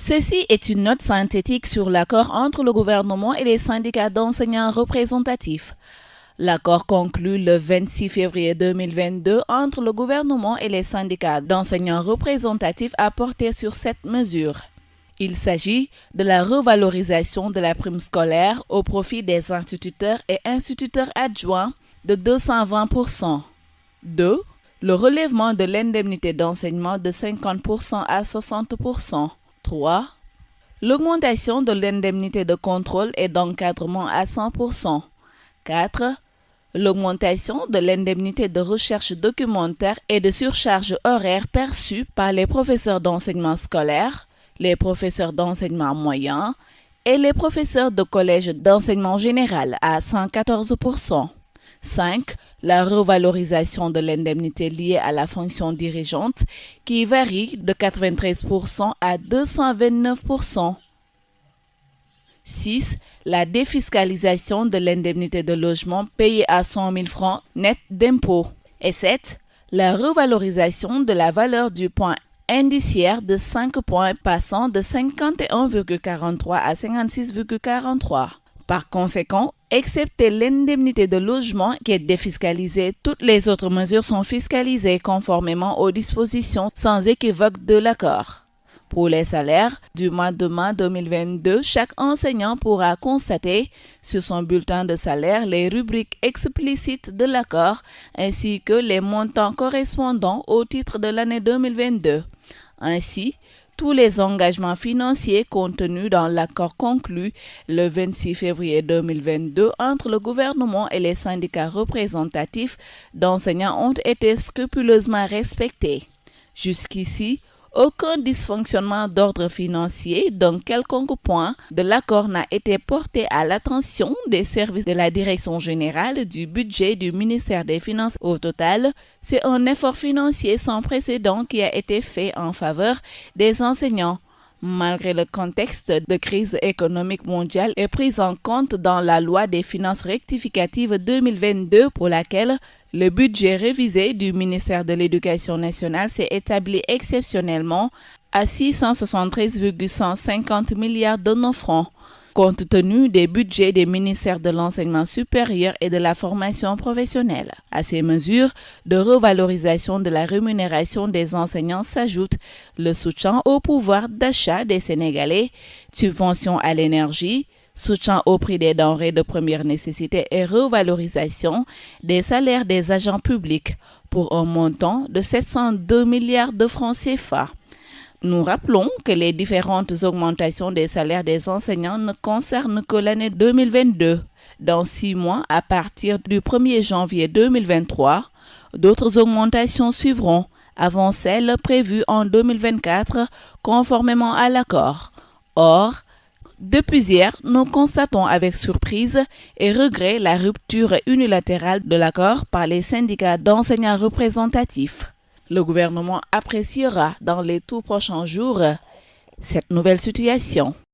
Ceci est une note synthétique sur l'accord entre le gouvernement et les syndicats d'enseignants représentatifs. L'accord conclu le 26 février 2022 entre le gouvernement et les syndicats d'enseignants représentatifs a porté sur cette mesure. Il s'agit de la revalorisation de la prime scolaire au profit des instituteurs et instituteurs adjoints de 220%. 2. Le relèvement de l'indemnité d'enseignement de 50% à 60%. 3. L'augmentation de l'indemnité de contrôle et d'encadrement à 100%. 4. L'augmentation de l'indemnité de recherche documentaire et de surcharge horaire perçue par les professeurs d'enseignement scolaire, les professeurs d'enseignement moyen et les professeurs de collège d'enseignement général à 114%. 5. La revalorisation de l'indemnité liée à la fonction dirigeante qui varie de 93% à 229%. 6. La défiscalisation de l'indemnité de logement payée à 100 000 francs net d'impôts. Et 7. La revalorisation de la valeur du point indiciaire de 5 points passant de 51,43 à 56,43. Par conséquent, excepté l'indemnité de logement qui est défiscalisée, toutes les autres mesures sont fiscalisées conformément aux dispositions sans équivoque de l'accord. Pour les salaires du mois de mai 2022, chaque enseignant pourra constater sur son bulletin de salaire les rubriques explicites de l'accord ainsi que les montants correspondants au titre de l'année 2022. Ainsi, tous les engagements financiers contenus dans l'accord conclu le 26 février 2022 entre le gouvernement et les syndicats représentatifs d'enseignants ont été scrupuleusement respectés. Jusqu'ici, aucun dysfonctionnement d'ordre financier d'un quelconque point de l'accord n'a été porté à l'attention des services de la Direction générale du budget du ministère des Finances. Au total, c'est un effort financier sans précédent qui a été fait en faveur des enseignants. Malgré le contexte de crise économique mondiale et pris en compte dans la loi des finances rectificative 2022 pour laquelle le budget révisé du ministère de l'Éducation nationale s'est établi exceptionnellement à 673,150 milliards de nos francs, compte tenu des budgets des ministères de l'enseignement supérieur et de la formation professionnelle. À ces mesures de revalorisation de la rémunération des enseignants s'ajoute le soutien au pouvoir d'achat des Sénégalais, subventions à l'énergie, soutien au prix des denrées de première nécessité et revalorisation des salaires des agents publics pour un montant de 702 milliards de francs CFA. Nous rappelons que les différentes augmentations des salaires des enseignants ne concernent que l'année 2022. Dans 6 mois, à partir du 1er janvier 2023, d'autres augmentations suivront, avant celles prévues en 2024, conformément à l'accord. Or, depuis hier, nous constatons avec surprise et regret la rupture unilatérale de l'accord par les syndicats d'enseignants représentatifs. Le gouvernement appréciera dans les tout prochains jours cette nouvelle situation.